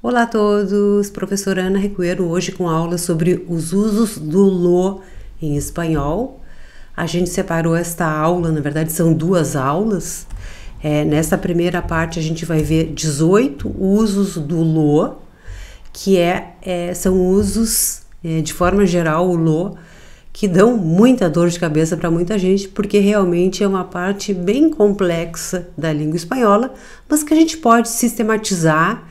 Olá a todos, professora Ana Recuero hoje com aula sobre os usos do lo em espanhol. A gente separou esta aula, na verdade são duas aulas. Nesta primeira parte a gente vai ver 18 usos do lo, que são usos, de forma geral, o lo, que dão muita dor de cabeça para muita gente, porque realmente é uma parte bem complexa da língua espanhola, mas que a gente pode sistematizar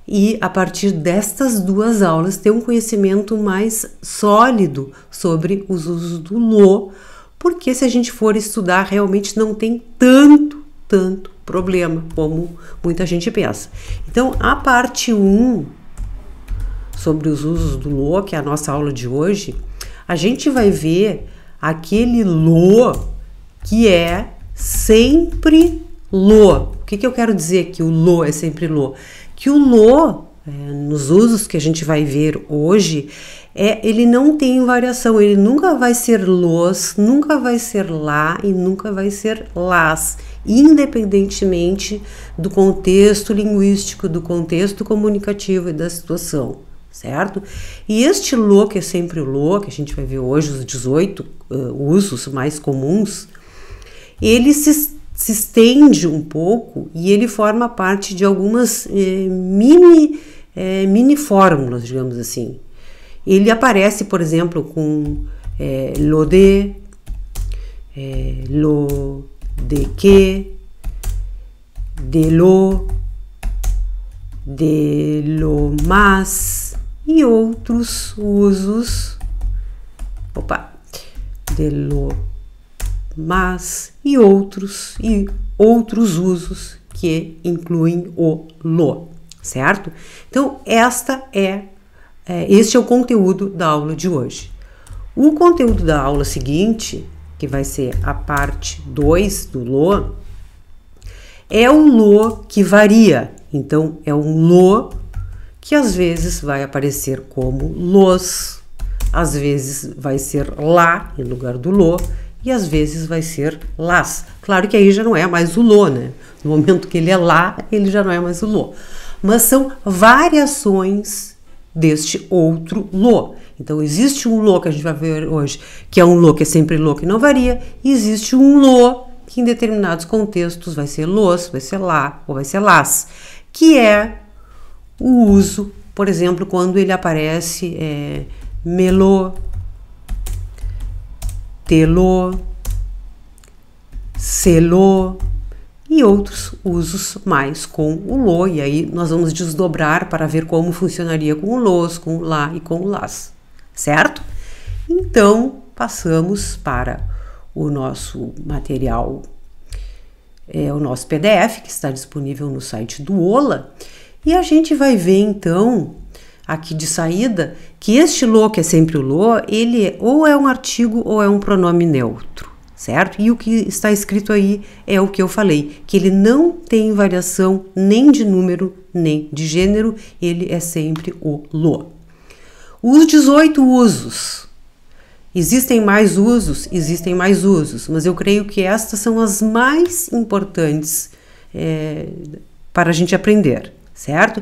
e, a partir destas duas aulas, ter um conhecimento mais sólido sobre os usos do lo, porque se a gente for estudar, realmente não tem tanto problema como muita gente pensa. Então, a parte 1 sobre os usos do lo, que é a nossa aula de hoje, a gente vai ver aquele lo que é sempre lo. O que eu quero dizer que o lo é sempre lo? Que o lo, nos usos que a gente vai ver hoje, ele não tem variação, ele nunca vai ser los, nunca vai ser lá e nunca vai ser las, independentemente do contexto linguístico, do contexto comunicativo e da situação, certo? E este lo, que é sempre o lo, que a gente vai ver hoje, os 18 usos mais comuns, ele se estende um pouco e ele forma parte de algumas mini fórmulas, digamos assim. Ele aparece, por exemplo, com lo de que, de lo más e outros usos, de lo mas e outros usos que incluem o lo, certo? Então, este é o conteúdo da aula de hoje. O conteúdo da aula seguinte, que vai ser a parte 2 do lo, é o lo que varia. Então, é um lo que às vezes vai aparecer como los, às vezes vai ser lá em lugar do lo, e às vezes vai ser las. Claro que aí já não é mais o lo, né? No momento que ele é lá, ele já não é mais o lo. Mas são variações deste outro lo. Então, existe um lo que a gente vai ver hoje, que é um lo que é sempre lo, que não varia, e existe um lo que em determinados contextos vai ser los, vai ser lá ou vai ser las, que é o uso, por exemplo, quando ele aparece melô, telô, selô e outros usos mais com o lo, e aí nós vamos desdobrar para ver como funcionaria com o los, com o lá e com o las, certo? Então, passamos para o nosso material, o nosso PDF, que está disponível no site do Ola, e a gente vai ver então, aqui de saída, que este lo, que é sempre o lo, ele ou é um artigo ou é um pronome neutro, certo? E o que está escrito aí é o que eu falei, que ele não tem variação nem de número, nem de gênero, ele é sempre o lo. Os 18 usos. Existem mais usos, mas eu creio que estas são as mais importantes para a gente aprender, certo?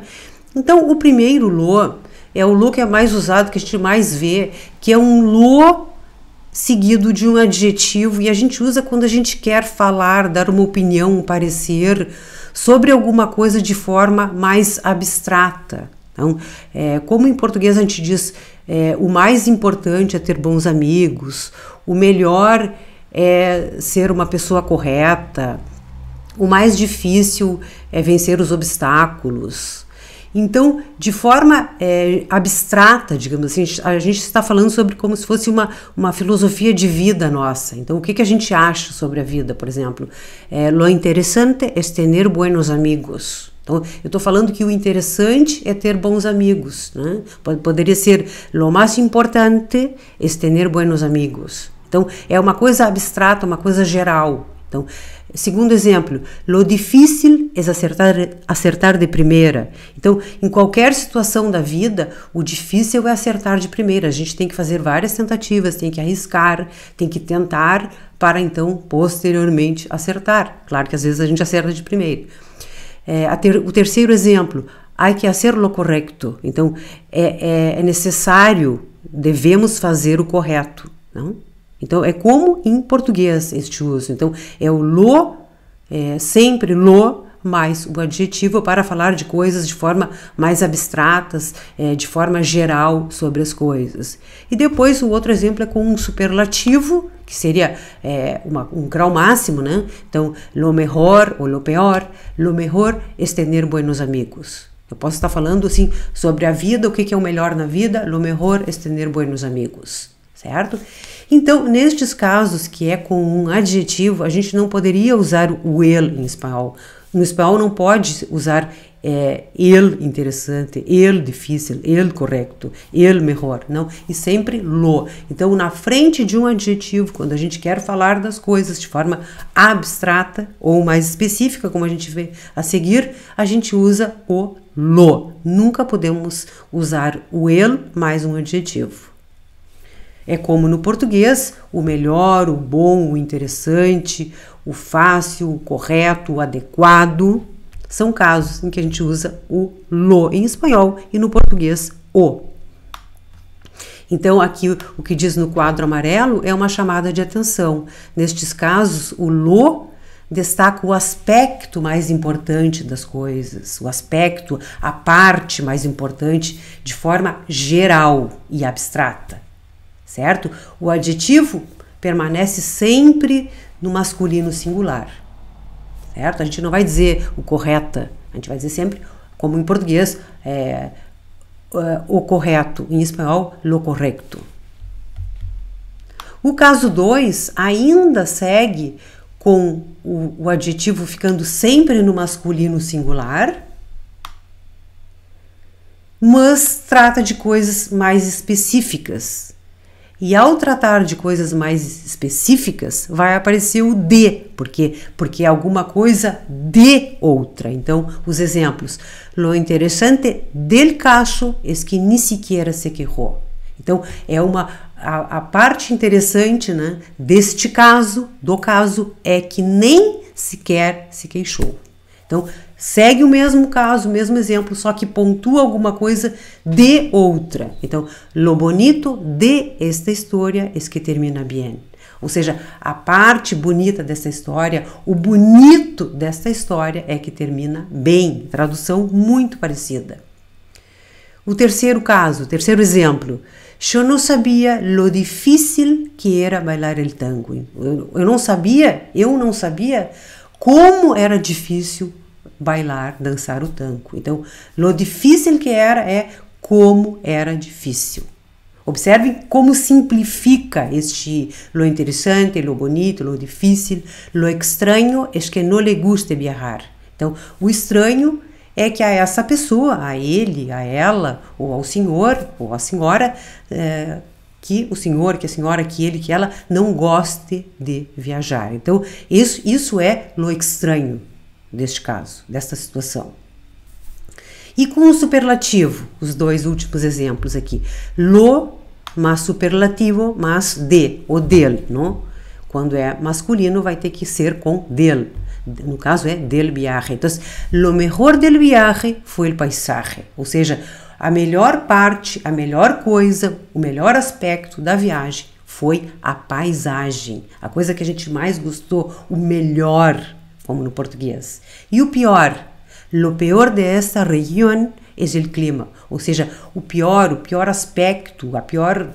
Então, o primeiro lo é o lo que é mais usado, que a gente mais vê, que é um lo seguido de um adjetivo, e a gente usa quando a gente quer falar, dar uma opinião, um parecer sobre alguma coisa de forma mais abstrata. Então, como em português a gente diz, o mais importante é ter bons amigos, o melhor é ser uma pessoa correta, o mais difícil é vencer os obstáculos. Então, de forma abstrata, digamos assim, a gente está falando sobre como se fosse uma filosofia de vida nossa. Então, o que a gente acha sobre a vida, por exemplo? Lo interesante es tener buenos amigos. Então, eu estou falando que o interessante é ter bons amigos, né? Poderia ser lo más importante es tener buenos amigos. Então, é uma coisa abstrata, uma coisa geral. Então, segundo exemplo, lo difícil es acertar de primeira. Então, em qualquer situação da vida, o difícil é acertar de primeira. A gente tem que fazer várias tentativas, tem que arriscar, tem que tentar para então, posteriormente, acertar. Claro que às vezes a gente acerta de primeira. O terceiro exemplo, hay que hacer lo correcto. Então, é necessário, devemos fazer o correto, não? Então, é como em português este uso. Então, é o lo, sempre lo, mais o adjetivo para falar de coisas de forma mais abstratas, de forma geral sobre as coisas. E depois o outro exemplo é com um superlativo, que seria um grau máximo, né? Então, lo mejor ou lo peor, lo mejor es tener buenos amigos. Eu posso estar falando assim sobre a vida, o que é o melhor na vida, lo mejor es tener buenos amigos, certo? Então, nestes casos que é com um adjetivo, a gente não poderia usar o el em espanhol. No espanhol não pode usar el interessante, el difícil, el correto, el melhor, não, e sempre lo. Então, na frente de um adjetivo, quando a gente quer falar das coisas de forma abstrata ou mais específica, como a gente vê a seguir, a gente usa o lo. Nunca podemos usar o el mais um adjetivo. É como no português, o melhor, o bom, o interessante, o fácil, o correto, o adequado. São casos em que a gente usa o lo em espanhol e no português o. Então, aqui o que diz no quadro amarelo é uma chamada de atenção. Nestes casos, o lo destaca o aspecto mais importante das coisas, o aspecto, a parte mais importante de forma geral e abstrata. Certo? O adjetivo permanece sempre no masculino singular, certo? A gente não vai dizer o correta, a gente vai dizer sempre, como em português, o correto, em espanhol, lo correcto. O caso 2 ainda segue com o adjetivo ficando sempre no masculino singular, mas trata de coisas mais específicas. E ao tratar de coisas mais específicas, vai aparecer o de, porque é alguma coisa de outra. Então, os exemplos. Lo interessante del caso es que ni siquiera se quejou. Então, a parte interessante, né, deste caso, do caso, é que nem sequer se queixou. Então, segue o mesmo caso, o mesmo exemplo, só que pontua alguma coisa de outra. Então, lo bonito de esta história es que termina bien. Ou seja, a parte bonita dessa história, o bonito desta história é que termina bem. Tradução muito parecida. O terceiro caso, o terceiro exemplo. Eu não sabia lo difícil que era bailar el tango. Eu não sabia como era difícil bailar, dançar o tango. Então, lo difícil que era é como era difícil. Observem como simplifica este lo interessante, lo bonito, lo difícil. Lo extraño es que no le guste viajar. Então, o estranho é que a essa pessoa, a ele, a ela, ou ao senhor, ou à senhora, que o senhor, que a senhora, que ele, que ela não goste de viajar. Então, isso é lo estranho deste caso, desta situação. E com o superlativo, os dois últimos exemplos aqui. Lo mais superlativo mais de, ou del, não? Quando é masculino vai ter que ser com del. No caso é del viaje. Então, lo mejor del viaje foi el paisaje. Ou seja, a melhor parte, a melhor coisa, o melhor aspecto da viagem foi a paisagem. A coisa que a gente mais gostou, o melhor, como no português. E o pior, lo peor de esta região es el clima, ou seja, o pior aspecto, a pior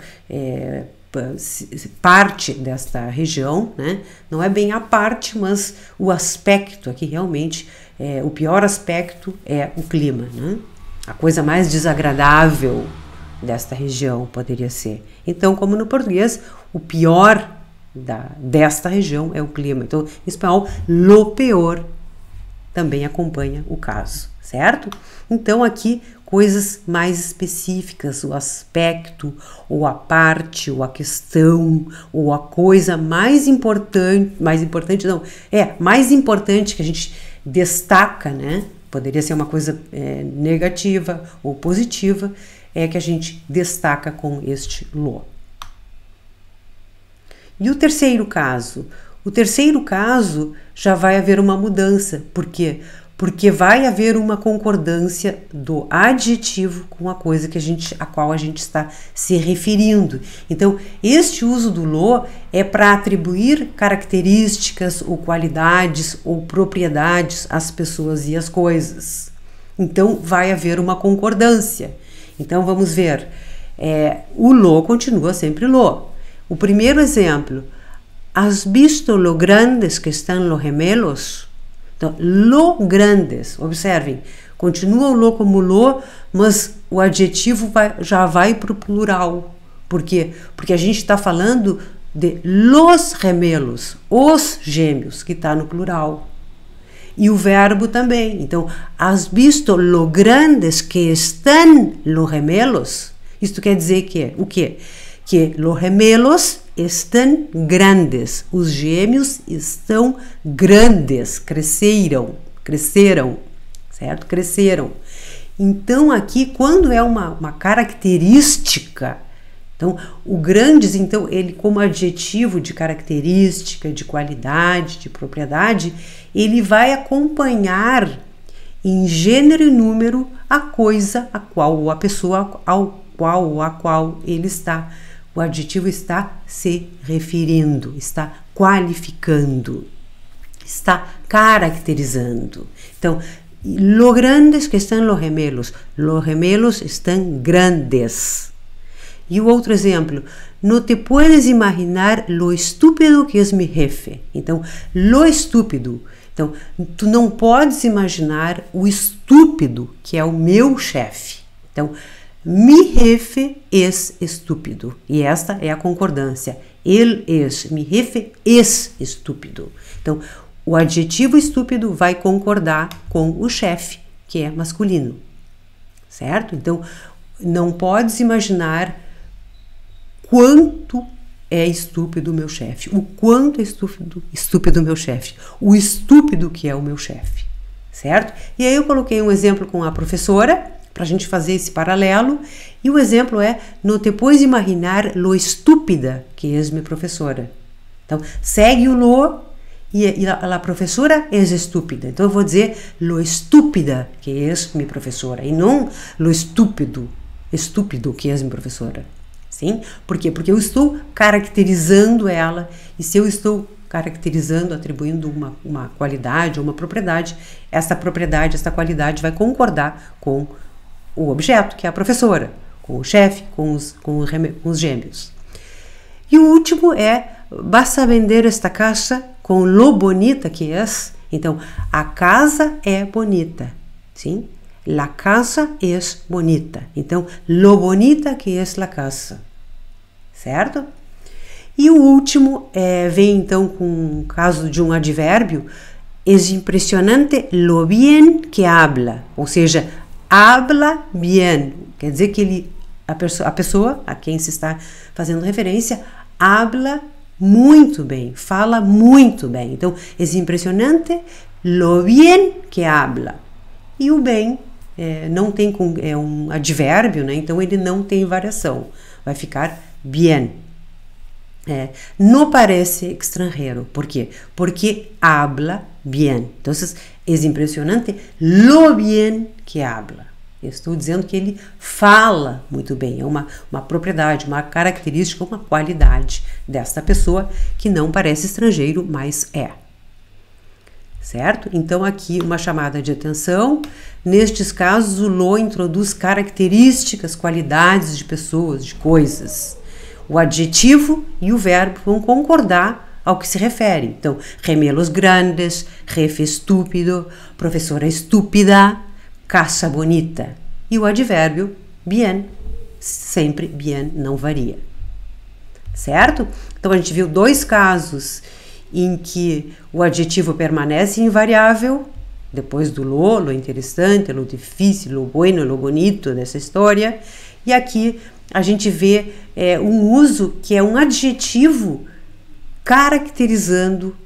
parte desta região, né? Não é bem a parte, mas o aspecto aqui realmente, o pior aspecto é o clima, né? A coisa mais desagradável desta região poderia ser. Então, como no português, o pior desta região é o clima. Então, em espanhol, lo peor também acompanha o caso, certo? Então, aqui, coisas mais específicas, o aspecto, ou a parte, ou a questão, ou a coisa mais importante que a gente destaca, né? Poderia ser uma coisa negativa ou positiva, é que a gente destaca com este lo. E o terceiro caso? O terceiro caso já vai haver uma mudança. Por quê? Porque vai haver uma concordância do adjetivo com a coisa a qual a gente está se referindo. Então, este uso do lo é para atribuir características ou qualidades ou propriedades às pessoas e às coisas. Então, vai haver uma concordância. Então, vamos ver. O lo continua sempre lo. O primeiro exemplo. ¿Has visto lo grandes que están los gemelos? Então, lo grandes, observem, continua o lo como lo, mas o adjetivo já vai para o plural. Por quê? Porque a gente está falando de los gemelos, os gêmeos, que está no plural. E o verbo também. Então, has visto lo grandes que están los gemelos? Isto quer dizer que o quê? Que los gemelos estão grandes, os gêmeos estão grandes, cresceram, certo? Cresceram. Então aqui, quando é uma característica, então o grandes, então ele como adjetivo de característica, de qualidade, de propriedade, ele vai acompanhar em gênero e número a coisa a qual ou a pessoa ao qual ou a qual ele está. O adjetivo está se referindo, está qualificando, está caracterizando. Então, lo grandes que estão los gemelos estão grandes. E o outro exemplo, no te puedes imaginar lo estúpido que es mi jefe. Então, lo estúpido. Então, tu não podes imaginar o estúpido que é o meu chefe. Então, mi jefe es estúpido. E esta é a concordância. Ele es, mi jefe es estúpido. Então, o adjetivo estúpido vai concordar com o chefe, que é masculino. Certo? Então, não podes imaginar quanto é estúpido o meu chefe. O quanto é estúpido o meu chefe. O estúpido que é o meu chefe. Certo? E aí eu coloquei um exemplo com a professora, para a gente fazer esse paralelo, e o exemplo é, no te puedes imaginar lo estúpida que es mi professora. Então, segue o lo, e a professora é estúpida. Então, eu vou dizer lo estúpida que es mi professora, e não lo estúpido que es mi professora. Sim? Por quê? Porque eu estou caracterizando ela, e se eu estou caracterizando, atribuindo uma qualidade ou uma propriedade, essa propriedade, essa qualidade vai concordar com o objeto, que é a professora, com o chefe, com os gêmeos. E o último é, vas a vender esta casa com lo bonita que es. Então, a casa é bonita, sim? La casa es bonita. Então, lo bonita que es la casa, certo? E o último vem então com o caso de um advérbio, es impressionante lo bien que habla, ou seja, habla bien, quer dizer que a pessoa a quem se está fazendo referência, habla muito bem, fala muito bem. Então, é impressionante lo bien que habla. E o bem não tem é um advérbio, né? Então ele não tem variação, vai ficar bien. No parece extranjero. ¿Por quê? Porque habla bien. Então, é impressionante lo bien que habla. Eu estou dizendo que ele fala muito bem. É uma propriedade, uma característica, uma qualidade desta pessoa que não parece estrangeiro, mas é. Certo? Então, aqui uma chamada de atenção. Nestes casos, o lo introduz características, qualidades de pessoas, de coisas. O adjetivo e o verbo vão concordar ao que se refere. Então, gemelos grandes, jefe estúpido, professora estúpida, casa bonita. E o advérbio bien, sempre bien, não varia. Certo? Então, a gente viu dois casos em que o adjetivo permanece invariável, depois do lo interessante, lo difícil, lo bueno, lo bonito dessa história. E aqui a gente vê um uso que é um adjetivo caracterizando,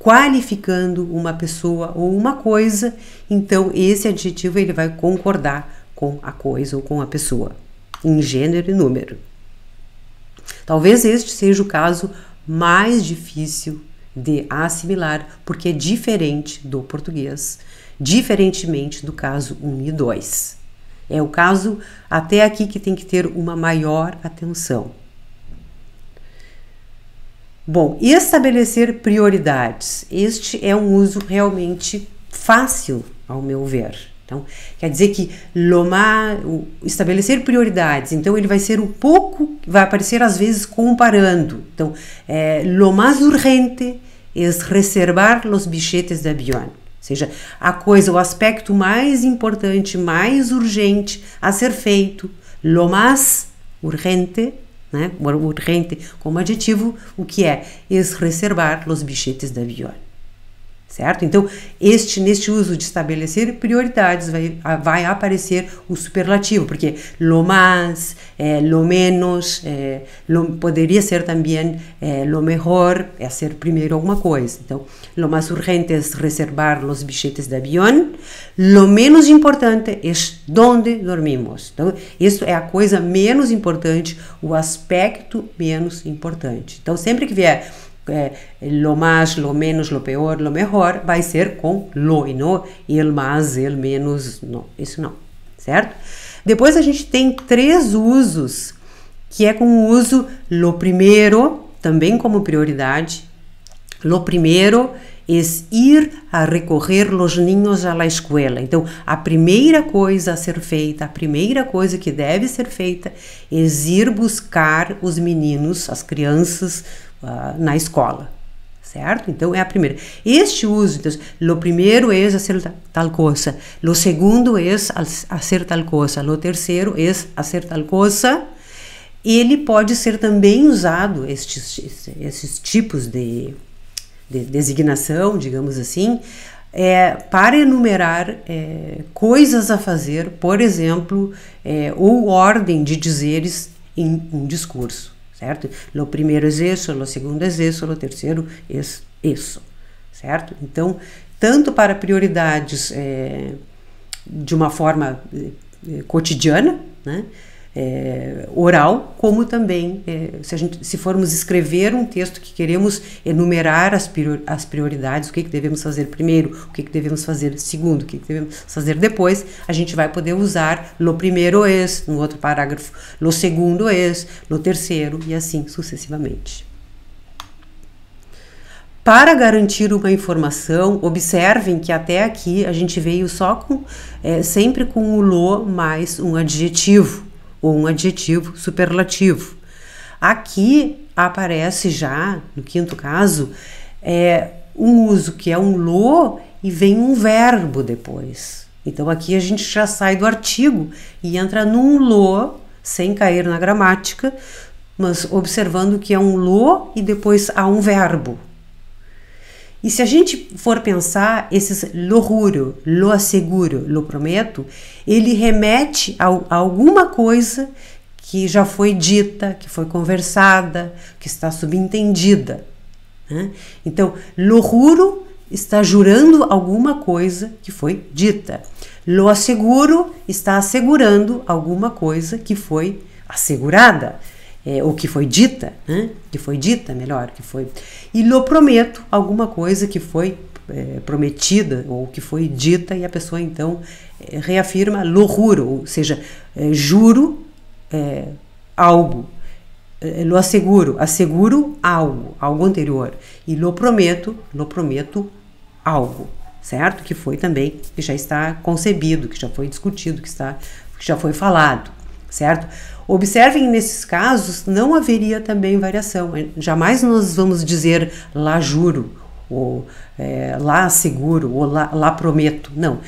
qualificando uma pessoa ou uma coisa. Então, esse adjetivo ele vai concordar com a coisa ou com a pessoa, em gênero e número. Talvez este seja o caso mais difícil de assimilar, porque é diferente do português. diferentemente do caso 1 e 2. É o caso até aqui que tem que ter uma maior atenção. Bom, estabelecer prioridades. Este é um uso realmente fácil, ao meu ver. Então, quer dizer que estabelecer prioridades, então ele vai ser um pouco, vai aparecer às vezes comparando. Então, lo más urgente es reservar los billetes de avión. Ou seja, o aspecto mais importante, mais urgente a ser feito, lo más urgente, né? Urgente como adjetivo, o que é? Es reservar los billetes de avión. Certo? Então, neste uso de estabelecer prioridades vai aparecer o superlativo, porque lo más, lo menos, poderia ser também lo mejor, é ser primeiro alguma coisa. Então, lo más urgente es reservar los billetes de avión, lo menos importante es donde dormimos. Então, isso é a coisa menos importante, o aspecto menos importante. Então, sempre que vier lo más, lo menos, lo peor, lo mejor, vai ser com lo e não el más, el menos, não, isso não, certo? Depois a gente tem 3 usos, que é com o uso lo primero, também como prioridade. Lo primero es ir a recoger los niños a la escuela. Então, a primeira coisa a ser feita, a primeira coisa que deve ser feita é ir buscar os meninos, as crianças, na escola, certo? Então, é a primeira. Este uso, então, lo primero es hacer tal cosa, lo segundo es hacer tal cosa, lo terceiro es hacer tal cosa. Ele pode ser também usado, esses tipos de designação, digamos assim, para enumerar coisas a fazer, por exemplo, ou ordem de dizeres em um discurso. Certo? Lo primeiro é isso, lo segundo é isso, lo terceiro é isso, certo? Então, tanto para prioridades de uma forma cotidiana, né? Oral, como também se formos escrever um texto que queremos enumerar as prioridades, o que devemos fazer primeiro, o que devemos fazer segundo, o que devemos fazer depois, a gente vai poder usar lo primeiro es, no outro parágrafo, lo segundo es, lo terceiro e assim sucessivamente. Para garantir uma informação, observem que até aqui a gente veio só sempre com o lo mais um adjetivo, ou um adjetivo superlativo. Aqui aparece já, no 5º caso, um uso que é um lo e vem um verbo depois. Então aqui a gente já sai do artigo e entra num lo, sem cair na gramática, mas observando que é um lo e depois há um verbo. E se a gente for pensar, esses lo juro, lo asseguro, lo prometo, ele remete a alguma coisa que já foi dita, que foi conversada, que está subentendida, né? Então, lo juro está jurando alguma coisa que foi dita. Lo asseguro está assegurando alguma coisa que foi assegurada. Ou que foi dita, né? Que foi dita, melhor, que foi. E lo prometo, alguma coisa que foi prometida ou que foi dita e a pessoa então reafirma lo juro, ou seja, juro algo. Lo asseguro algo anterior. E lo prometo algo, certo? Que foi também, que já está concebido, que já foi discutido, que já foi falado, certo? Observem, nesses casos, não haveria também variação. Jamais nós vamos dizer lá juro, ou lá asseguro, ou lá prometo. Não,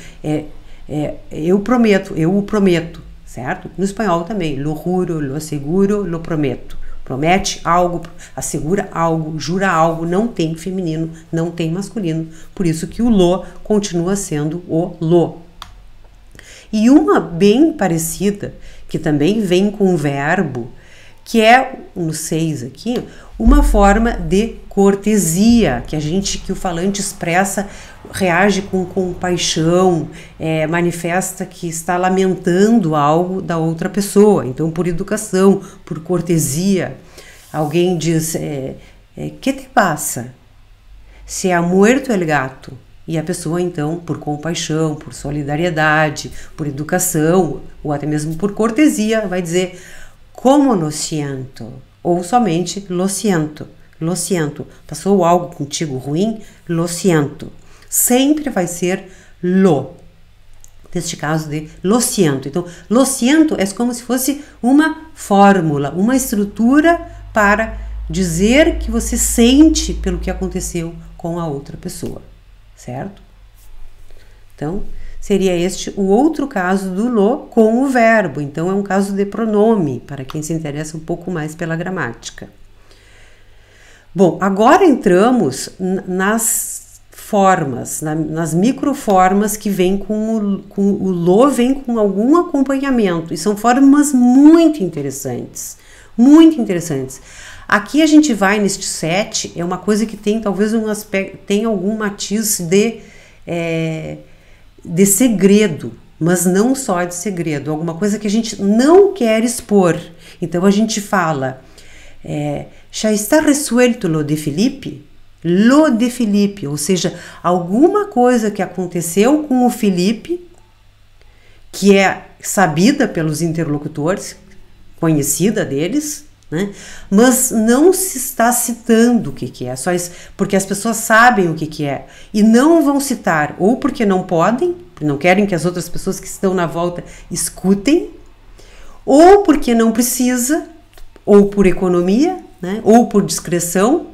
eu prometo, eu o prometo, certo? No espanhol também, lo juro, lo asseguro, lo prometo. Promete algo, assegura algo, jura algo, não tem feminino, não tem masculino. Por isso que o lo continua sendo o lo. E uma bem parecida, que também vem com o verbo, que é, no 6 aqui, uma forma de cortesia, que o falante expressa, reage com compaixão, manifesta que está lamentando algo da outra pessoa. Então, por educação, por cortesia, alguém diz, ¿qué te pasa? Se ha muerto el gato. E a pessoa, então, por compaixão, por solidariedade, por educação, ou até mesmo por cortesia, vai dizer como lo siento, ou somente lo siento. Lo siento. Passou algo contigo ruim? Lo siento. Sempre vai ser lo. Neste caso de lo siento. Então, lo siento é como se fosse uma fórmula, uma estrutura para dizer que você sente pelo que aconteceu com a outra pessoa. Certo? Então, seria este o outro caso do lo com o verbo. Então, é um caso de pronome, para quem se interessa um pouco mais pela gramática. Bom, agora entramos nas formas, nas microformas que vêm com o lo, vem com algum acompanhamento. E são formas muito interessantes. Muito interessantes. Aqui a gente vai neste 7, é uma coisa que tem talvez um aspecto, tem algum matiz de segredo, mas não só de segredo, alguma coisa que a gente não quer expor. Então a gente fala, já está resuelto lo de Felipe? Lo de Felipe, ou seja, alguma coisa que aconteceu com o Felipe, que é sabida pelos interlocutores, conhecida deles, né? Mas não se está citando o que é, só isso, porque as pessoas sabem o que é e não vão citar, ou porque não podem, não querem que as outras pessoas que estão na volta escutem, ou porque não precisa, ou por economia, né? Ou por discrição,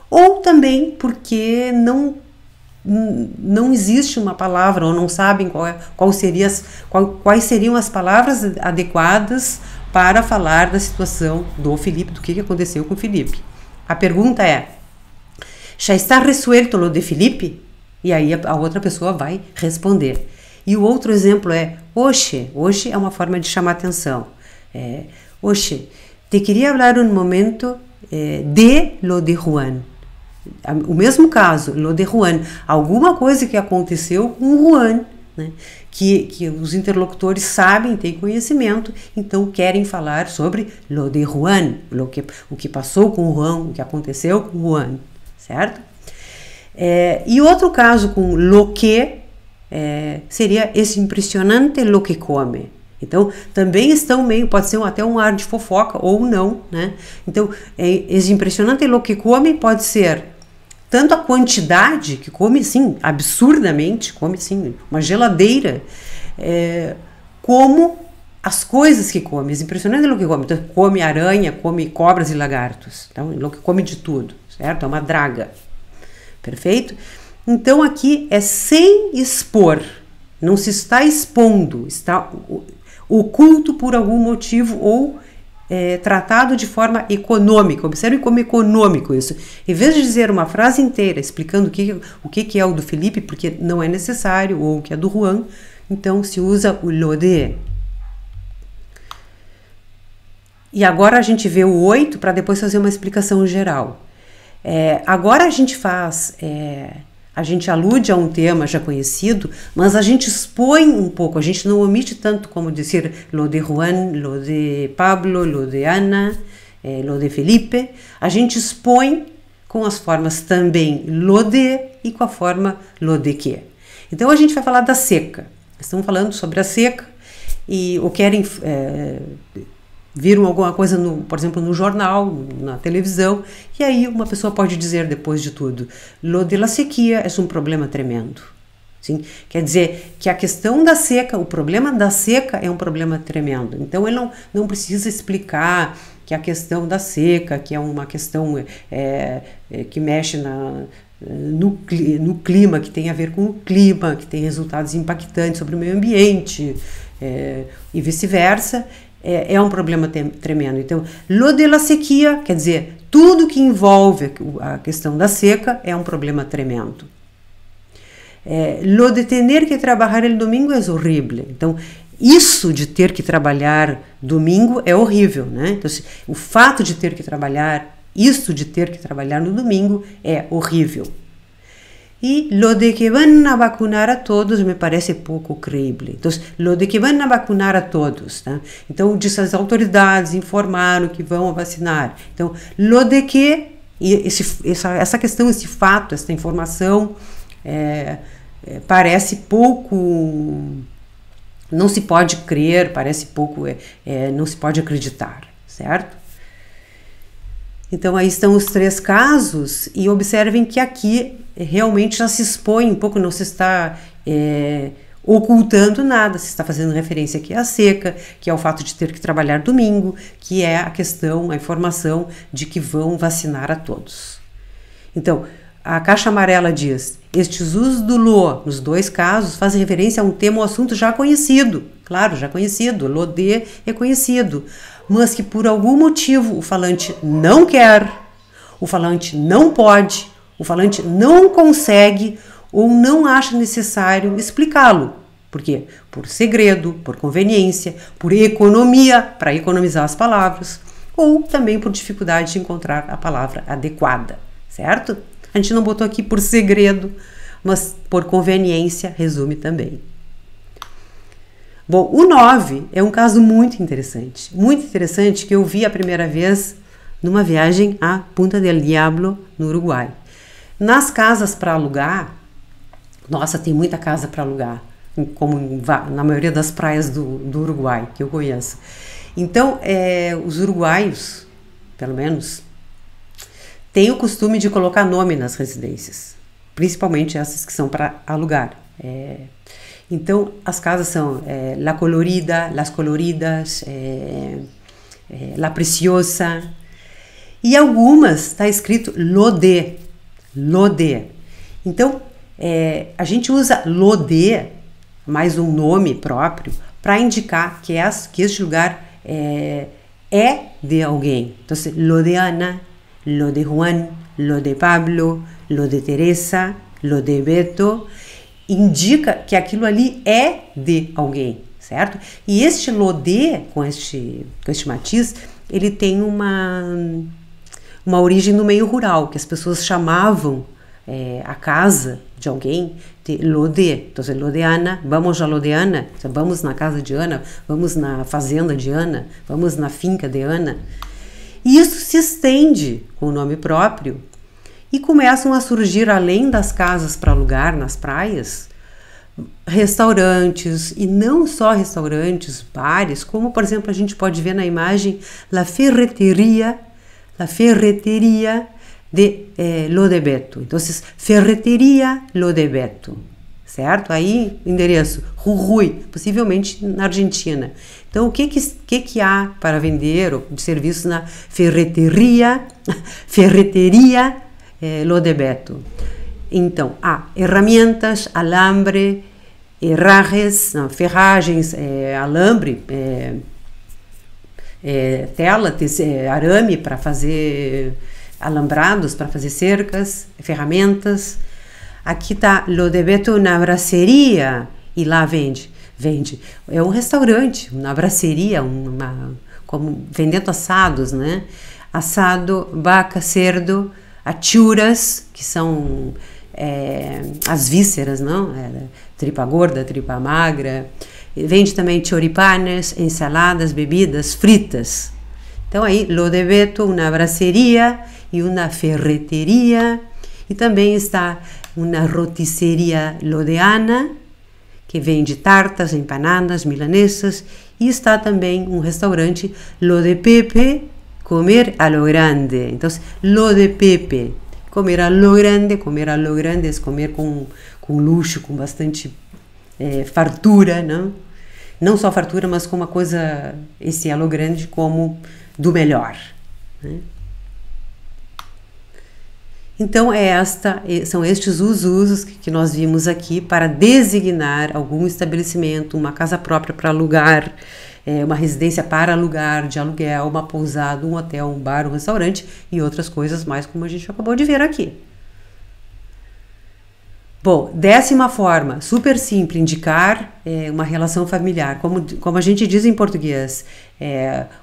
ou também porque não existe uma palavra, ou não sabem quais seriam as palavras adequadas para falar da situação do Felipe, do que aconteceu com o Felipe. A pergunta é, já está resuelto lo de Felipe? E aí a outra pessoa vai responder. E o outro exemplo é, oxe é uma forma de chamar atenção. Oxe, te queria falar um momento de lo de Juan. O mesmo caso, lo de Juan, alguma coisa que aconteceu com o Juan, né? Que os interlocutores sabem, têm conhecimento, então querem falar sobre lo de Juan, o que passou com o Juan, o que aconteceu com o Juan, certo? E outro caso com lo que seria esse impressionante lo que come. Então, também estão meio, pode ser até um ar de fofoca ou não, né? Então, esse impressionante lo que come pode ser tanto a quantidade que come, sim, absurdamente, come, sim, uma geladeira, como as coisas que come. É impressionante o que come. Então, come aranha, come cobras e lagartos. Então, o que come de tudo, certo? É uma draga. Perfeito? Então, aqui é sem expor. Não se está expondo, está oculto por algum motivo ou tratado de forma econômica. Observe como econômico isso. Em vez de dizer uma frase inteira explicando o que é o do Felipe, porque não é necessário, ou o que é do Juan, então se usa o lo de. E agora a gente vê o 8 para depois fazer uma explicação geral. Agora a gente a gente alude a um tema já conhecido, mas a gente expõe um pouco, a gente não omite tanto como dizer lo de Juan, lo de Pablo, lo de Ana, lo de Felipe. A gente expõe com as formas também lo de e com a forma lo de que. Então a gente vai falar da seca. Estamos falando sobre a seca ou querem viram alguma coisa, por exemplo, no jornal, na televisão, e aí uma pessoa pode dizer depois de tudo, lo de la sequia é um problema tremendo. Sim? Quer dizer que a questão da seca, o problema da seca é um problema tremendo. Então ele não precisa explicar que a questão da seca, que é uma questão que mexe no clima, que tem a ver com o clima, que tem resultados impactantes sobre o meio ambiente, e vice-versa, é um problema tremendo. Então, lo de la sequia, quer dizer, tudo que envolve a questão da seca é um problema tremendo. Lo de tener que trabalhar el domingo é horrível. Então, isso de ter que trabalhar domingo é horrível, né? Então, o fato de ter que trabalhar, isso de ter que trabalhar no domingo é horrível. E lo de que van a vacunar a todos me parece pouco creíble. Então, lo de que van a vacunar a todos, tá? Então, diz as autoridades informaram que vão vacinar. Então, lo de que, essa questão, esse fato, essa informação, parece pouco, não se pode crer, parece pouco, não se pode acreditar, certo? Então aí estão os 3 casos e observem que aqui realmente já se expõe um pouco, não se está ocultando nada, se está fazendo referência aqui à seca, que é o fato de ter que trabalhar domingo, que é a questão, a informação de que vão vacinar a todos. Então, a caixa amarela diz, estes usos do lo, nos 2 casos, fazem referência a um tema ou assunto já conhecido, claro, já conhecido, lo de é conhecido, mas que por algum motivo o falante não quer, o falante não pode, o falante não consegue ou não acha necessário explicá-lo. Por quê? Por segredo, por conveniência, por economia, para economizar as palavras, ou também por dificuldade de encontrar a palavra adequada, certo? A gente não botou aqui por segredo, mas por conveniência resume também. Bom, o 9 é um caso muito interessante que eu vi a primeira vez numa viagem a Punta del Diablo, no Uruguai. Nas casas para alugar, nossa, tem muita casa para alugar, como na maioria das praias do Uruguai, que eu conheço. Então, os uruguaios, pelo menos, têm o costume de colocar nome nas residências, principalmente essas que são para alugar. Então, as casas são La Colorida, Las Coloridas, La Preciosa, e algumas está escrito Lodé. Então, a gente usa Lodé, mais um nome próprio, para indicar que este lugar é de alguém. Então, lo de Ana, lo de Juan, lo de Pablo, lo de Teresa, lo de Beto, indica que aquilo ali é de alguém, certo? E este lo de, com este matiz, ele tem uma origem no meio rural, que as pessoas chamavam a casa de alguém de lo de. Então, lo de Ana, vamos a lo de Ana, então, vamos na casa de Ana, vamos na fazenda de Ana, vamos na finca de Ana. E isso se estende com o nome próprio e começam a surgir, além das casas para alugar nas praias, restaurantes, e não só restaurantes, bares, como, por exemplo, a gente pode ver na imagem La Ferreteria de Lo de Beto. Então, Ferreteria Lo de Beto, certo? Aí, endereço, Jujuy, possivelmente na Argentina. Então, o que há para vender de serviços na Ferreteria Lo de Beto? Então, há ferramentas, alambre, ferragens, alambre, tela, arame para fazer alambrados, para fazer cercas, ferramentas. Aqui está Lo de Beto na braceria, e lá vende. É um restaurante, uma braceria, vendendo assados, né? Assado, vaca, cerdo, achuras, que são as vísceras, não? Tripa gorda, tripa magra. Vende também choripanes, ensaladas, bebidas, fritas. Então aí, Lo de Beto, uma braceria e uma ferreteria. E também está uma rotisseria Lo de Ana, que vende tartas, empanadas, milanesas. E está também um restaurante Lo de Pepe, comer a lo grande. Então, Lo de Pepe, comer a lo grande é comer com luxo, com bastante fartura, não? Não só fartura, mas com uma coisa, esse a lo grande, como do melhor, né? Então, são estes os usos que nós vimos aqui para designar algum estabelecimento, uma casa própria para alugar, uma residência para alugar, de aluguel, uma pousada, um hotel, um bar, um restaurante e outras coisas mais, como a gente acabou de ver aqui. Bom, 10ª forma, super simples, indicar uma relação familiar. Como a gente diz em português,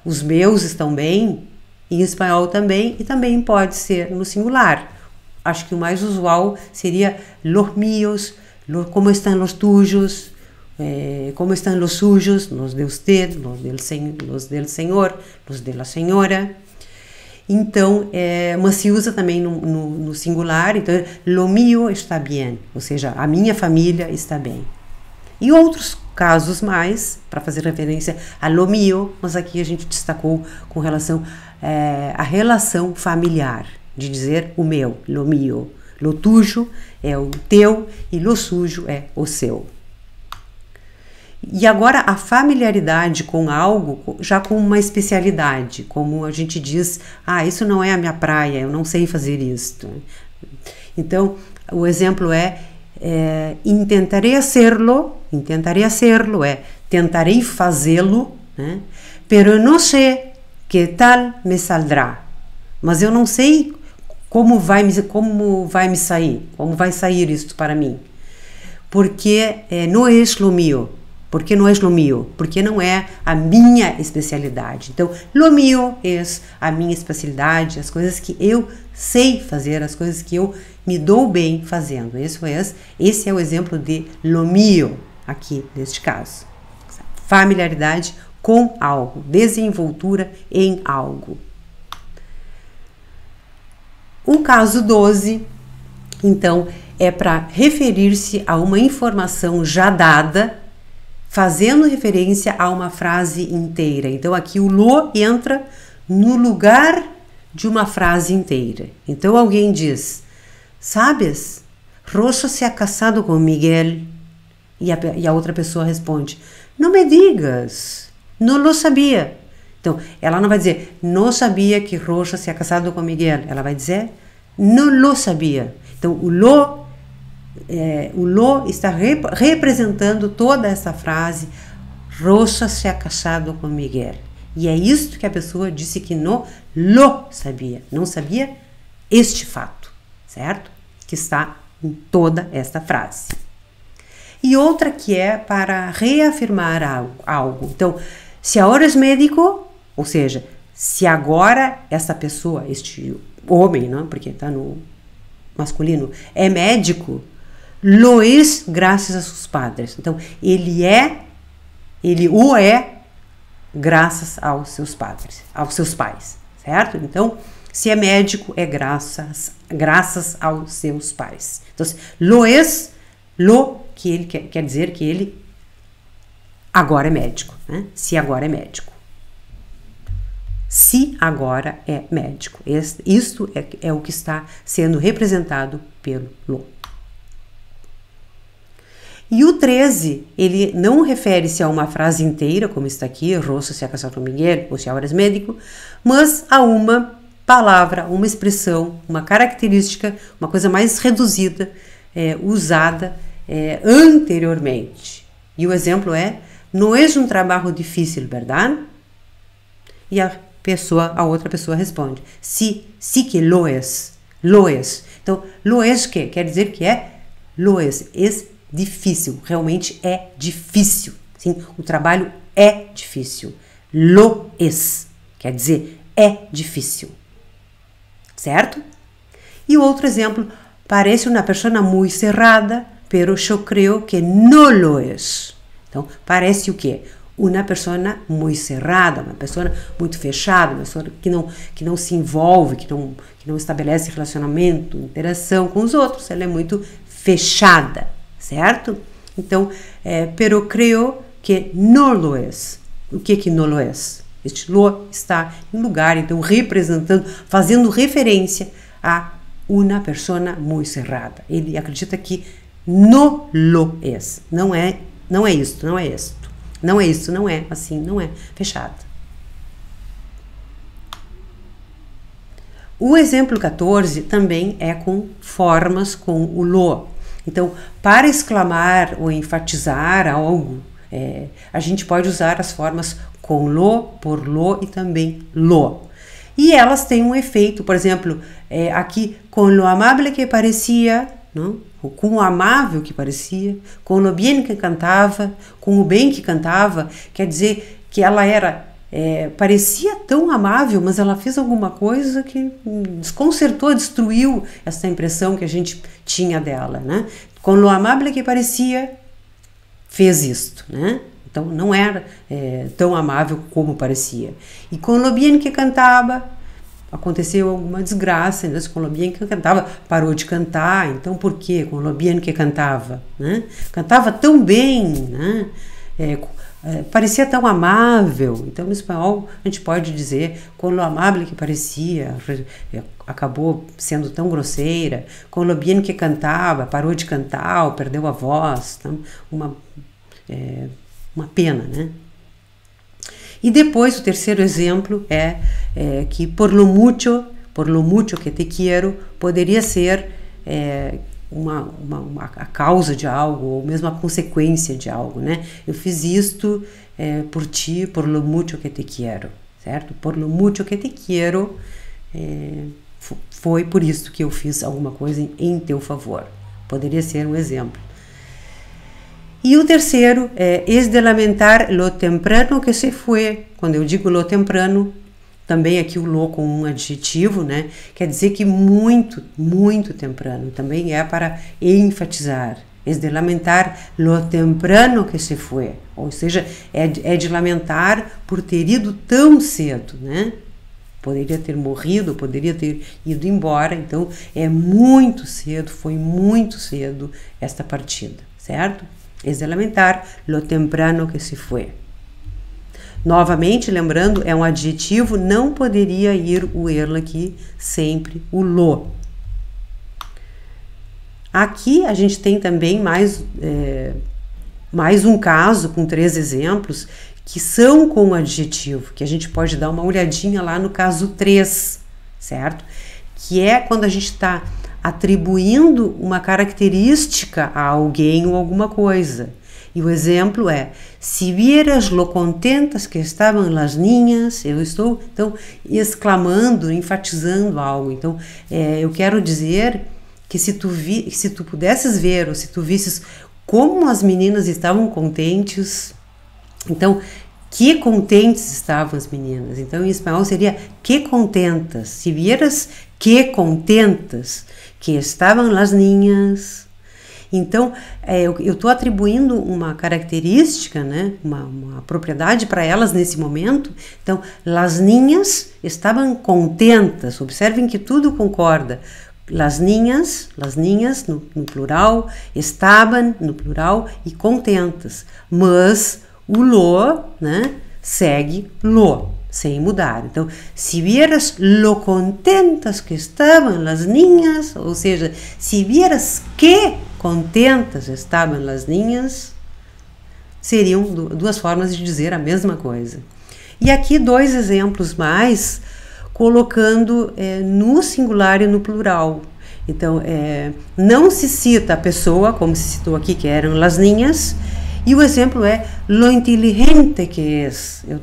os meus estão bem, em espanhol também, e também pode ser no singular. Acho que o mais usual seria los míos, como estão los tuyos, como estão los suyos, los de usted, los del señor, los de la señora. Então, mas se usa também no singular, então, lo mío está bien, ou seja, a minha família está bem. E outros casos mais, para fazer referência a lo mío, mas aqui a gente destacou com relação à relação familiar, de dizer o meu, lo mío. Lo tuyo é o teu e lo sujo é o seu. E agora a familiaridade com algo, já com uma especialidade, como a gente diz, isso não é a minha praia, eu não sei fazer isto. Então, o exemplo intentarei hacerlo, tentarei fazê-lo, né? Pero no sé que tal me saldrá. Mas eu não sei como vai sair isto para mim. Porque não é lo mío. Porque não é lo mío, porque não é a minha especialidade. Então, lo mío é a minha especialidade, as coisas que eu sei fazer, as coisas que eu me dou bem fazendo. Esse é o exemplo de lo mío aqui, neste caso. Familiaridade com algo, desenvoltura em algo. O caso 12, então, é para referir-se a uma informação já dada, fazendo referência a uma frase inteira. Então, aqui o lo entra no lugar de uma frase inteira. Então, alguém diz, sabes, Rosa se ha casado com Miguel. E a outra pessoa responde, não me digas, não lo sabia. Então, ela não vai dizer, não sabia que Rosa se ha casado com Miguel. Ela vai dizer, não lo sabia. Então, o lo está representando toda essa frase, Rosa se ha casado com Miguel. E é isto que a pessoa disse que não lo sabia. Não sabia este fato, certo? Que está em toda esta frase. E outra que é para reafirmar algo. Então, se agora é médico, ou seja, se agora essa pessoa, este homem, não? Porque está no masculino, é médico, lo es graças a seus padres. Então, ele o é graças aos seus padres, aos seus pais, certo? Então, se é médico, é graças aos seus pais. Então, que ele quer dizer que ele agora é médico, né? Se agora é médico. Se agora é médico. Isto é o que está sendo representado pelo lo. E o 13, ele não refere-se a uma frase inteira, como está aqui, Rosa se ha casado com Miguel, ou se agora é médico, mas a uma palavra, uma expressão, uma característica, uma coisa mais reduzida, usada anteriormente. E o exemplo é, não é um trabalho difícil, verdade? E a outra pessoa responde, sí que lo es. Então, lo es que quer dizer que lo es difícil, realmente é difícil. Sim, o trabalho é difícil. Lo es, quer dizer, é difícil. Certo? E o outro exemplo, parece uma pessoa muito cerrada, pero eu creio que não lo es. Então, parece o quê? Uma pessoa muito cerrada, uma pessoa muito fechada, uma pessoa que não se envolve, que não estabelece relacionamento, interação com os outros, ela é muito fechada, certo? Então, pero creo que no lo es. O que não lo es? Este lo está em lugar, então representando, fazendo referência a uma pessoa muito cerrada. Ele acredita que no lo es. Não é isto, não é isto. Não é isso, não é assim, não é fechado. O exemplo 14 também é com formas com o lo. Então, para exclamar ou enfatizar algo, a gente pode usar as formas com lo, por lo e também lo. E elas têm um efeito, por exemplo, aqui, com lo amable que parecia, não? Com o amável que parecia, com o bem que cantava, com o bem que cantava, quer dizer que ela parecia tão amável, mas ela fez alguma coisa que desconcertou, destruiu essa impressão que a gente tinha dela, né? Com o amable que parecia, fez isto, né? Então não era tão amável como parecia. E com o bem que cantava, aconteceu alguma desgraça, né? Com lo bien que cantava, parou de cantar. Então, por quê? Com lo bien que cantava, né? Cantava tão bem, né? Parecia tão amável. Então, no espanhol, a gente pode dizer com lo amable que parecia, acabou sendo tão grosseira. Com lo bien que cantava, parou de cantar, ou perdeu a voz. Então, uma pena, né? E depois, o terceiro exemplo é que por lo mucho que te quiero, poderia ser a causa de algo, ou mesmo a consequência de algo, né? Eu fiz isto por ti, por lo mucho que te quiero, certo? Por lo mucho que te quiero, foi por isso que eu fiz alguma coisa em teu favor. Poderia ser um exemplo. E o terceiro es de lamentar lo temprano que se fue. Quando eu digo lo temprano, também aqui o lo com um adjetivo, né? Quer dizer que muito, muito temprano. Também é para enfatizar. Es de lamentar lo temprano que se fue. Ou seja, é de lamentar por ter ido tão cedo, né? Poderia ter morrido, poderia ter ido embora. Então, é muito cedo, foi muito cedo esta partida, certo? Es de lamentar lo temprano que se fue. Novamente, lembrando, é um adjetivo, não poderia ir o ele aqui, sempre o lo. Aqui a gente tem também mais um caso com 3 exemplos que são com adjetivo, que a gente pode dar uma olhadinha lá no caso 3, certo? Que é quando a gente está atribuindo uma característica a alguém ou alguma coisa. E o exemplo é: se vieras lo contentas que estavam las niñas, eu estou, então, exclamando, enfatizando algo. Então, eu quero dizer que se tu pudesses ver, ou se tu visses como as meninas estavam contentes, então, que contentes estavam as meninas. Então, em espanhol seria que contentas. Se vieras que contentas que estavam las niñas. Então, eu estou atribuindo uma característica, né, uma propriedade para elas nesse momento. Então, las niñas estavam contentas. Observem que tudo concorda. Las niñas no plural, estavam no plural e contentas. Mas o lo, né, segue lo, sem mudar. Então, se vieras lo contentas que estavam las niñas, ou seja, se vieras que contentas estavam las niñas, seriam 2 formas de dizer a mesma coisa. E aqui 2 exemplos mais, colocando no singular e no plural. Então, não se cita a pessoa, como se citou aqui, que eram las niñas, e o exemplo é lo inteligente que es. Eu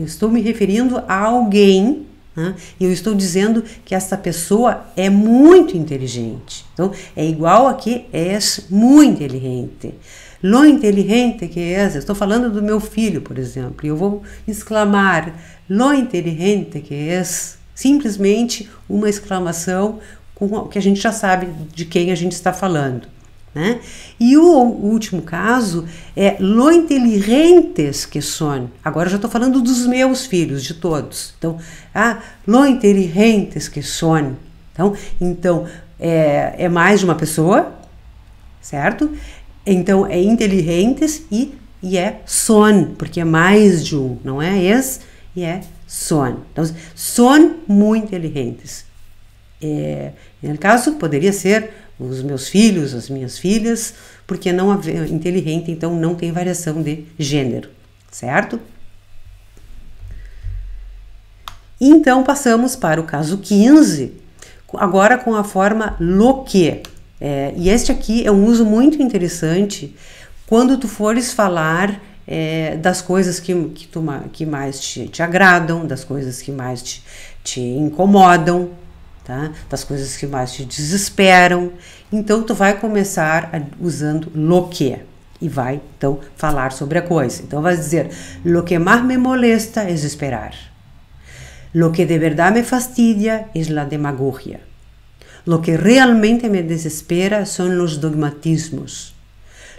estou me referindo a alguém, né? E eu estou dizendo que essa pessoa é muito inteligente. Então, é igual aqui, es muito inteligente. Lo inteligente que es. Eu estou falando do meu filho, por exemplo, e eu vou exclamar lo inteligente que es. Simplesmente uma exclamação que a gente já sabe de quem a gente está falando, né? E o último caso é lo inteligentes que son. Agora eu já estou falando dos meus filhos, de todos. Então, lo inteligentes que son. Então é mais de uma pessoa, certo? Então é inteligentes e é son, porque é mais de um, não é es e é son. Então, son muito inteligentes. No caso, poderia ser os meus filhos, as minhas filhas, porque não haver inteligente, então não tem variação de gênero, certo? E então passamos para o caso 15, agora com a forma lo que. E este aqui é um uso muito interessante quando tu fores falar das coisas que mais te agradam, das coisas que mais te incomodam, tá? Das coisas que mais te desesperam. Então, tu vai começar usando lo que e vai, então, falar sobre a coisa. Então, vai dizer: lo que más me molesta es esperar. Lo que de verdad me fastidia es la demagogia. Lo que realmente me desespera son los dogmatismos.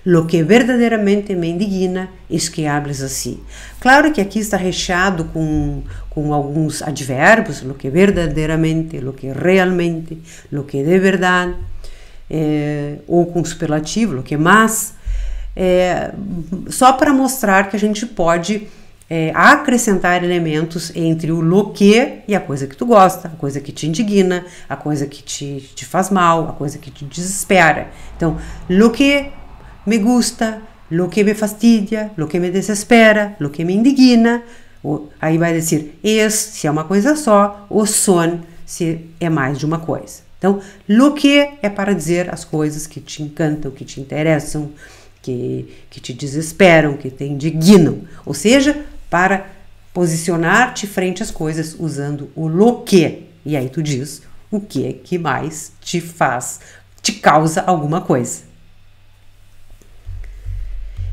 Lo que verdadeiramente me indigna es que hables assim. Claro que aqui está recheado com alguns advérbios, lo que verdadeiramente, lo que realmente, lo que de verdade, ou com superlativo, lo que mais, só para mostrar que a gente pode acrescentar elementos entre o lo que e a coisa que tu gosta, a coisa que te indigna, a coisa que te faz mal, a coisa que te desespera. Então, lo que me gusta, lo que me fastidia, lo que me desespera, lo que me indigna. Aí vai dizer es, se é uma coisa só, ou son, se é mais de uma coisa. Então, lo que é para dizer as coisas que te encantam, que te interessam, que te desesperam, que te indignam. Ou seja, para posicionar-te frente às coisas usando o lo que. E aí tu diz o que mais te causa alguma coisa.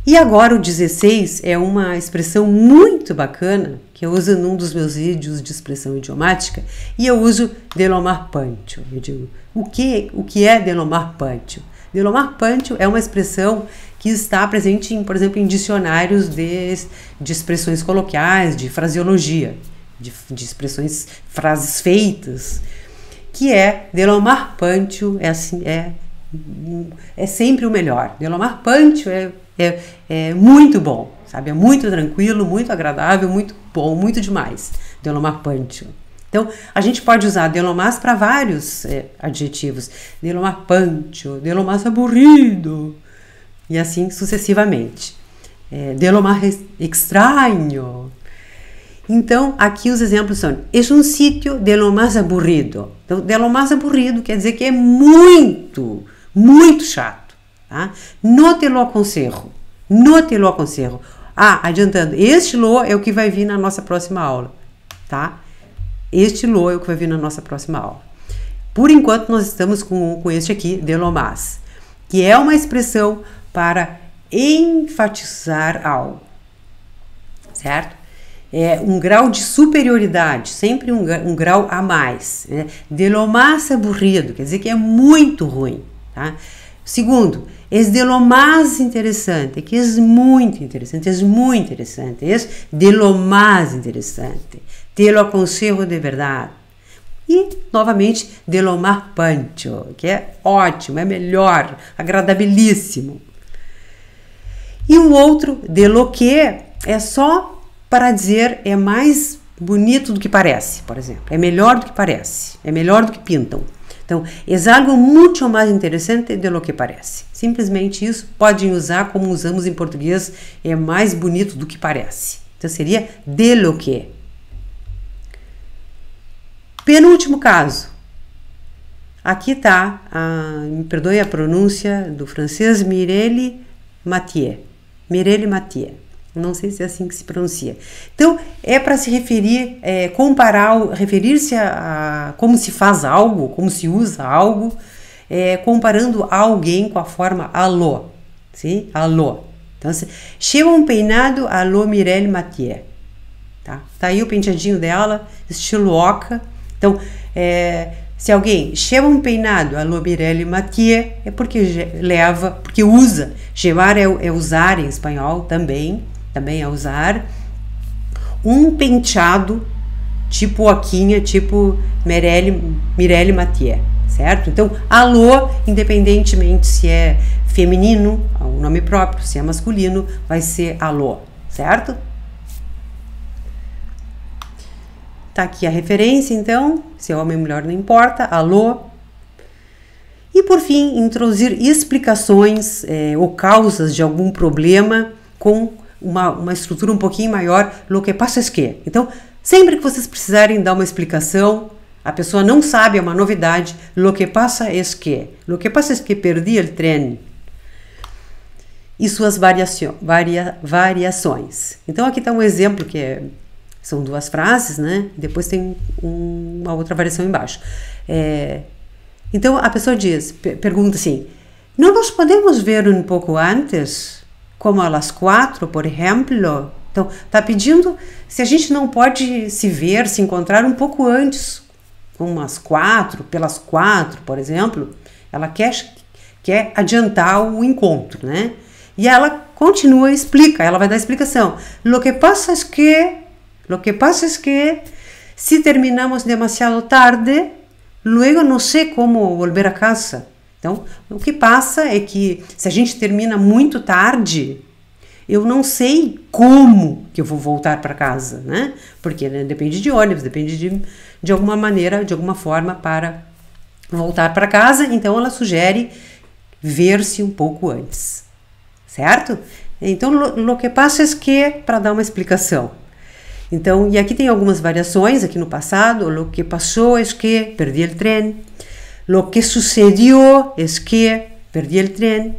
E agora o 16 é uma expressão muito bacana que eu uso num dos meus vídeos de expressão idiomática e eu uso delomar pantio. Eu digo, o que é delomar pantio? Delomar pantio é uma expressão que está presente, por exemplo, em dicionários de expressões coloquiais, de fraseologia, de expressões, frases feitas, que é delomar pantio, é sempre o melhor. Delomar pantio é muito bom, sabe? É muito tranquilo, muito agradável, muito bom, muito demais. Delomar pantio. Então, a gente pode usar delomar para vários adjetivos. Delomar pantio, delomar aburrido, e assim sucessivamente. Delomar extraño. Então, aqui os exemplos são: es un sitio de lo más aburrido. Então, de lo más aburrido quer dizer que é muito, muito chato. Tá? No te lo aconselho. No te lo aconselho. Adiantando, este lo é o que vai vir na nossa próxima aula. Tá? Este lo é o que vai vir na nossa próxima aula. Por enquanto, nós estamos com este aqui, de lo más, que é uma expressão para enfatizar algo, certo? É um grau de superioridade, sempre um grau a mais. Né? De lo más aburrido, quer dizer que é muito ruim. Tá? Segundo, es de lo más interessante, que é muito interessante, é muito interessante, é de lo más interessante, te lo aconselho de verdade. E, novamente, de lo más pantio, que é ótimo, é melhor, agradabilíssimo. E o outro, de lo que, é só para dizer é mais bonito do que parece, por exemplo. É melhor do que parece, é melhor do que pintam. Então, é algo muito mais interessante de lo que parece. Simplesmente isso, podem usar como usamos em português, é mais bonito do que parece. Então, seria de lo que. Penúltimo caso. Aqui está, me perdoe a pronúncia do francês, Mireille Mathieu. Mireille Mathieu. Não sei se é assim que se pronuncia. Então, é para se referir, referir-se a como se faz algo, como se usa algo, comparando alguém com a forma alô. Sim? Alô. Então, chega um peinado alô Mireille Mathieu. Tá aí o penteadinho dela, estilo oca. Então, se alguém chama um peinado alô Mireille Mathieu, é porque porque usa. Llevar é usar em espanhol também é usar. Um penteado tipo oquinha, tipo Mireille Mathieu, certo? Então, alô, independentemente se é feminino, o nome próprio, se é masculino, vai ser alô, certo? Tá aqui a referência, então, se é homem ou mulher não importa, alô. E por fim, introduzir explicações ou causas de algum problema com uma estrutura um pouquinho maior, lo que pasa es que. Então, sempre que vocês precisarem dar uma explicação, a pessoa não sabe, é uma novidade, lo que pasa es que. Lo que pasa es que perdi el tren. E suas variações. Então, aqui está um exemplo que são duas frases, né? Depois tem uma outra variação embaixo. Então, a pessoa pergunta assim, não nos podemos ver um pouco antes? Como a las 4, por exemplo? Então, está pedindo se a gente não pode se ver, se encontrar um pouco antes, umas 4, pelas 4, por exemplo. Ela quer adiantar o encontro, né? E ela continua e explica, ela vai dar explicação. Lo que pasa es que si terminamos demasiado tarde, luego no sé cómo volver a casa. Então, o que passa é que se a gente termina muito tarde, eu não sei como que eu vou voltar para casa, né? Porque né, depende de ônibus, depende de alguma maneira, de alguma forma para voltar para casa. Então, ela sugere ver-se um pouco antes, certo? Então, lo que passa é que, para dar uma explicação. Então, e aqui tem algumas variações aqui no passado. Lo que passou é que perdi o trem. Lo que sucedió es que perdi el tren.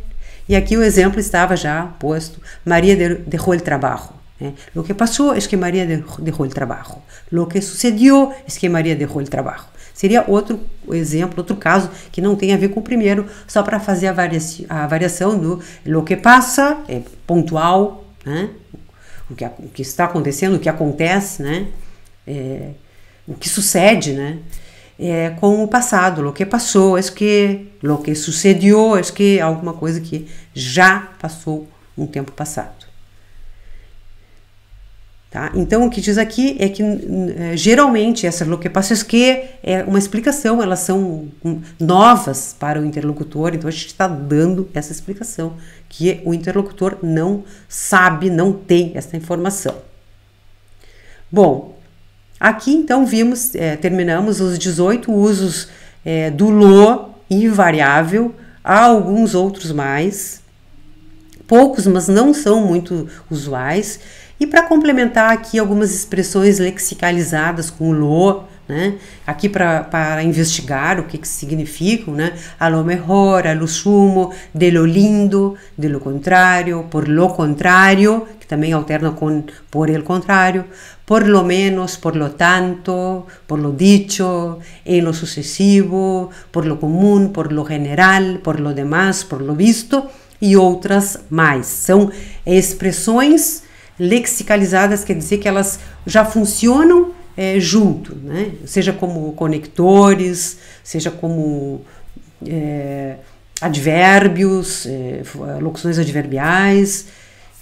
E aqui o exemplo estava já posto. Maria dejó el trabajo. Lo que passou es que Maria dejó el trabajo. Lo que sucedió es que Maria dejó el trabajo. Seria outro exemplo, outro caso que não tem a ver com o primeiro, só para fazer a variação do lo que passa, é pontual, né? O que está acontecendo, o que acontece, né? O que sucede, né? Com o passado, lo que passou, lo que sucedió, alguma coisa que já passou um tempo passado. Tá? Então, o que diz aqui é que geralmente essa lo que passa é uma explicação, elas são novas para o interlocutor, então a gente está dando essa explicação, que o interlocutor não sabe, não tem essa informação. Bom, aqui então terminamos os 18 usos do lo invariável, há alguns outros mais, poucos, mas não são muito usuais. E para complementar aqui algumas expressões lexicalizadas com o lo, né? Aqui para investigar o que significam, né? A lo mejor, a lo sumo, de lo lindo, de lo contrario, por lo contrario, que também alterna com por el contrario, por lo menos, por lo tanto, por lo dicho, en lo sucesivo, por lo común, por lo general, por lo demás, por lo visto e outras mais. São expressões lexicalizadas, quer dizer que elas já funcionam junto, né? Seja como conectores, seja como advérbios, locuções adverbiais.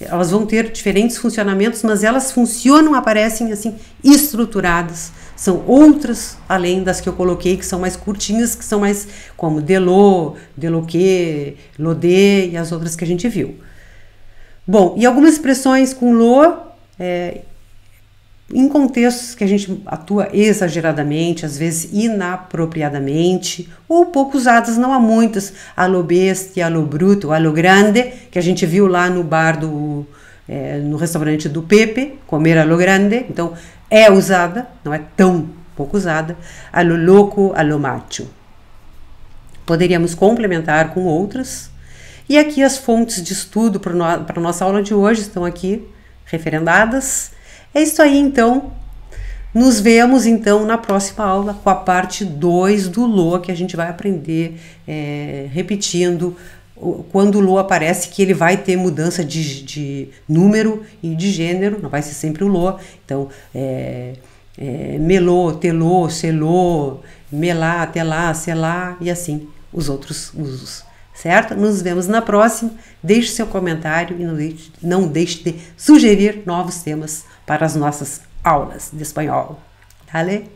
Elas vão ter diferentes funcionamentos, mas elas funcionam, aparecem assim estruturadas. São outras, além das que eu coloquei, que são mais curtinhas, que são mais como de lo que, lo de e as outras que a gente viu. Bom, e algumas expressões com lo, em contextos que a gente atua exageradamente, às vezes inapropriadamente, ou pouco usadas, não há muitas, a lo bestia, a lo bruto, a lo grande, que a gente viu lá no bar no restaurante do Pepe, comer a lo grande, então é usada, não é tão pouco usada, a lo loco, a lo macho. Poderíamos complementar com outras. E aqui as fontes de estudo para a nossa aula de hoje estão aqui referendadas. É isso aí, então. Nos vemos, então, na próxima aula com a parte 2 do lo, que a gente vai aprender repetindo. Quando o lo aparece, que ele vai ter mudança de número e de gênero, não vai ser sempre o lo. Então, melô, telô, selô, melá, telá, selá e assim os outros usos. Certo? Nos vemos na próxima. Deixe seu comentário e não deixe de sugerir novos temas para as nossas aulas de espanhol. Dale?